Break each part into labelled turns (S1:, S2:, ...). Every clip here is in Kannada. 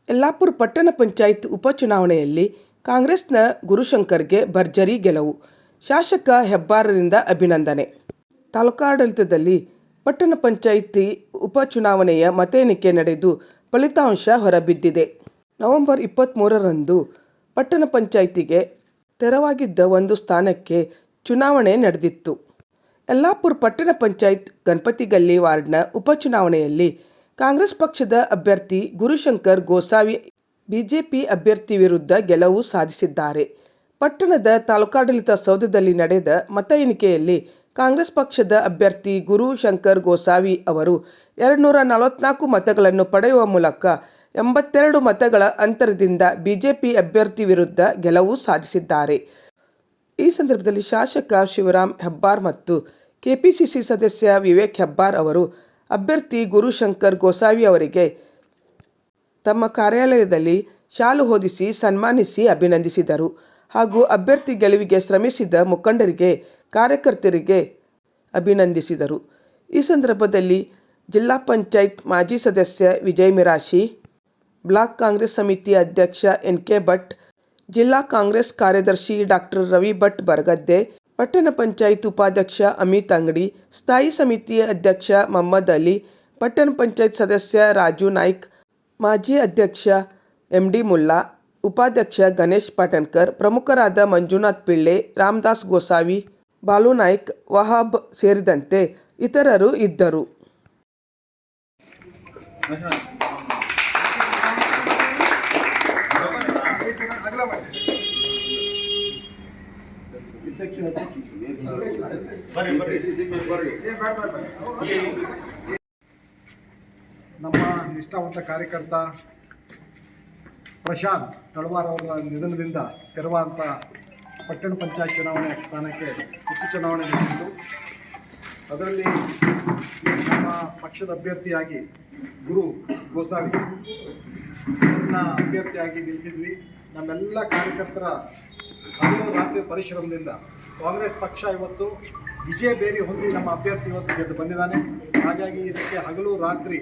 S1: ಯಲ್ಲಾಪುರ ಪಟ್ಟಣ ಪಂಚಾಯತ್ ಉಪಚುನಾವಣೆಯಲ್ಲಿ ಕಾಂಗ್ರೆಸ್ನ ಗುರುಶಂಕರ್ಗೆ ಭರ್ಜರಿ ಗೆಲುವು. ಶಾಸಕ ಹೆಬ್ಬಾರರಿಂದ ಅಭಿನಂದನೆ. ತಾಲೂಕಾಡಳಿತದಲ್ಲಿ ಪಟ್ಟಣ ಪಂಚಾಯಿತಿ ಉಪಚುನಾವಣೆಯ ಮತ ಎಣಿಕೆ ನಡೆದು ಫಲಿತಾಂಶ ಹೊರಬಿದ್ದಿದೆ. ನವೆಂಬರ್ 23ರಂದು ಪಟ್ಟಣ ಪಂಚಾಯಿತಿಗೆ ತೆರವಾಗಿದ್ದ ಒಂದು ಸ್ಥಾನಕ್ಕೆ ಚುನಾವಣೆ ನಡೆದಿತ್ತು. ಯಲ್ಲಾಪುರ ಪಟ್ಟಣ ಪಂಚಾಯತ್ ಗಣಪತಿಗಲ್ಲಿ ವಾರ್ಡ್ನ ಉಪಚುನಾವಣೆಯಲ್ಲಿ ಕಾಂಗ್ರೆಸ್ ಪಕ್ಷದ ಅಭ್ಯರ್ಥಿ ಗುರುಶಂಕರ್ ಗೋಸಾವಿ ಬಿಜೆಪಿ ಅಭ್ಯರ್ಥಿ ವಿರುದ್ಧ ಗೆಲುವು ಸಾಧಿಸಿದ್ದಾರೆ. ಪಟ್ಟಣದ ತಾಲೂಕಾಡಳಿತ ಸೌಧದಲ್ಲಿ ನಡೆದ ಮತ ಎಣಿಕೆಯಲ್ಲಿ ಕಾಂಗ್ರೆಸ್ ಪಕ್ಷದ ಅಭ್ಯರ್ಥಿ ಗುರುಶಂಕರ್ ಗೋಸಾವಿ ಅವರು 244 ಮತಗಳನ್ನು ಪಡೆಯುವ ಮೂಲಕ 82 ಮತಗಳ ಅಂತರದಿಂದ ಬಿಜೆಪಿ ಅಭ್ಯರ್ಥಿ ವಿರುದ್ಧ ಗೆಲುವು ಸಾಧಿಸಿದ್ದಾರೆ. ಈ ಸಂದರ್ಭದಲ್ಲಿ ಶಾಸಕ ಶಿವರಾಮ್ ಹೆಬ್ಬಾರ್ ಮತ್ತು ಕೆಪಿಸಿಸಿ ಸದಸ್ಯ ವಿವೇಕ್ ಹೆಬ್ಬಾರ್ ಅವರು ಅಭ್ಯರ್ಥಿ ಗುರುಶಂಕರ್ ಗೋಸಾವಿ ಅವರಿಗೆ ತಮ್ಮ ಕಾರ್ಯಾಲಯದಲ್ಲಿ ಶಾಲು ಹೊದಿಸಿ ಸನ್ಮಾನಿಸಿ ಅಭಿನಂದಿಸಿದರು. ಹಾಗೂ ಅಭ್ಯರ್ಥಿ ಗೆಲುವಿಗೆ ಶ್ರಮಿಸಿದ ಮುಖಂಡರಿಗೆ, ಕಾರ್ಯಕರ್ತರಿಗೆ ಅಭಿನಂದಿಸಿದರು. ಈ ಸಂದರ್ಭದಲ್ಲಿ ಜಿಲ್ಲಾ ಪಂಚಾಯತ್ ಮಾಜಿ ಸದಸ್ಯ ವಿಜಯ್ ಮಿರಾಶಿ, ಬ್ಲಾಕ್ ಕಾಂಗ್ರೆಸ್ ಸಮಿತಿ ಅಧ್ಯಕ್ಷ ಎನ್.ಕೆ. ಭಟ್, ಜಿಲ್ಲಾ ಕಾಂಗ್ರೆಸ್ ಕಾರ್ಯದರ್ಶಿ ಡಾಕ್ಟರ್ ರವಿ ಭಟ್ ಬರಗದ್ದೆ, ಪಟ್ಟಣ ಪಂಚಾಯತ್ ಉಪಾಧ್ಯಕ್ಷ ಅಮಿತ್ ಅಂಗಡಿ, ಸ್ಥಾಯಿ ಸಮಿತಿ ಅಧ್ಯಕ್ಷ ಮೊಹಮ್ಮದ್ ಅಲಿ, ಪಟ್ಟಣ ಪಂಚಾಯತ್ ಸದಸ್ಯ ರಾಜು ನಾಯ್ಕ್, ಮಾಜಿ ಅಧ್ಯಕ್ಷ ಎಂ.ಡಿ. ಮುಲ್ಲಾ, ಉಪಾಧ್ಯಕ್ಷ ಗಣೇಶ್ ಪಾಟಣ್ಕರ್, ಪ್ರಮುಖರಾದ ಮಂಜುನಾಥ್ ಪಿಳ್ಳೆ, ರಾಮದಾಸ್ ಗೋಸಾವಿ, ಬಾಲು ನಾಯ್ಕ್, ವಹಾಬ್ ಸೇರಿದಂತೆ ಇತರರು ಇದ್ದರು.
S2: ನಮ್ಮ ನಿಷ್ಠಾವಂತ ಕಾರ್ಯಕರ್ತ ಪ್ರಶಾಂತ್ ತಳವಾರ್ ಅವರ ನಿಧನದಿಂದ ತೆರವಾದಂಥ ಪಟ್ಟಣ ಪಂಚಾಯತ್ ಚುನಾವಣೆ ಸ್ಥಾನಕ್ಕೆ ಉಪಚುನಾವಣೆ ನಡೆದಿದ್ದು, ಅದರಲ್ಲಿ ನಮ್ಮ ಪಕ್ಷದ ಅಭ್ಯರ್ಥಿಯಾಗಿ ಗುರು ಗೋಸಾವಿ ಅವ್ರನ್ನ ಅಭ್ಯರ್ಥಿಯಾಗಿ ನಿಲ್ಲಿಸಿದ್ವಿ. ನಮ್ಮೆಲ್ಲ ಕಾರ್ಯಕರ್ತರ ಹಗಲು ರಾತ್ರಿ ಪರಿಶ್ರಮದಿಂದ ಕಾಂಗ್ರೆಸ್ ಪಕ್ಷ ಇವತ್ತು ವಿಜಯ ಬೇರಿ ಹೊಂದಿ ನಮ್ಮ ಅಭ್ಯರ್ಥಿ ಇವತ್ತು ಗೆದ್ದು ಬಂದಿದ್ದಾನೆ. ಹಾಗಾಗಿ ಇದಕ್ಕೆ ಹಗಲು ರಾತ್ರಿ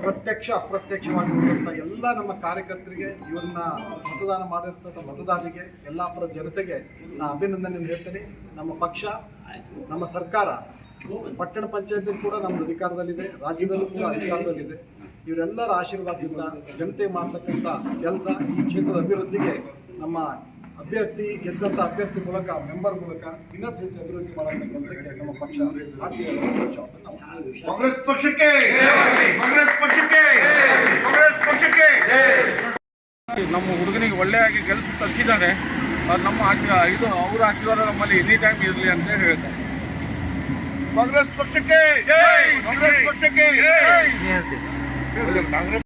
S2: ಪ್ರತ್ಯಕ್ಷ ಅಪ್ರತ್ಯಕ್ಷವಾಗಿರುವಂಥ ಎಲ್ಲ ನಮ್ಮ ಕಾರ್ಯಕರ್ತರಿಗೆ, ಇವ್ರನ್ನ ಮತದಾನ ಮಾಡಿರ್ತಂಥ ಮತದಾರರಿಗೆ, ಯಲ್ಲಾಪುರ ಜನತೆಗೆ ನಾನು ಅಭಿನಂದನೆ ಹೇಳ್ತೇನೆ. ನಮ್ಮ ಪಕ್ಷ, ನಮ್ಮ ಸರ್ಕಾರ, ಪಟ್ಟಣ ಪಂಚಾಯತ್ ಕೂಡ ನಮ್ಮ ಅಧಿಕಾರದಲ್ಲಿದೆ, ರಾಜ್ಯದಲ್ಲೂ ಕೂಡ ಅಧಿಕಾರದಲ್ಲಿದೆ. ಇವರೆಲ್ಲರ ಆಶೀರ್ವಾದದಿಂದ ಜನತೆ ಮಾಡ್ತಕ್ಕಂಥ ಕೆಲಸ, ಈ ಕ್ಷೇತ್ರದ ಅಭಿವೃದ್ಧಿಗೆ ನಮ್ಮ ಅಭ್ಯರ್ಥಿ ಗೆದ್ದಂಥ ಅಭ್ಯರ್ಥಿ ಮೂಲಕ, ಮೆಂಬರ್ ಮೂಲಕ ಇನ್ನಷ್ಟು ಹೆಚ್ಚು ಅಭಿವೃದ್ಧಿ ಮಾಡುವಂಥ ಕೆಲಸಕ್ಕೆ ನಮ್ಮ ಪಕ್ಷ ಮಾಡ್ತೀವಿ.
S3: ಕಾಂಗ್ರೆಸ್ ಪಕ್ಷಕ್ಕೆ, ಕಾಂಗ್ರೆಸ್ ಪಕ್ಷಕ್ಕೆ, ಕಾಂಗ್ರೆಸ್ ಪಕ್ಷಕ್ಕೆ.
S4: ನಮ್ಮ ಹುಡುಗನಿಗೆ ಒಳ್ಳೆಯಾಗಿ ಕೆಲಸ ತರಿಸಿದ್ದಾರೆ. ನಮ್ಮ ಇದು ಅವರ ಆಶೀರ್ವಾದ ನಮ್ಮಲ್ಲಿ ಎನಿ ಟೈಮ್ ಇರಲಿ ಅಂತ ಹೇಳ್ತಾರೆ.
S3: ಕಾಂಗ್ರೆಸ್ ಪಕ್ಷಕ್ಕೆ, ಕಾಂಗ್ರೆಸ್ ಪಕ್ಷಕ್ಕೆ.
S4: ಕಾಂಗ್ರೆಸ್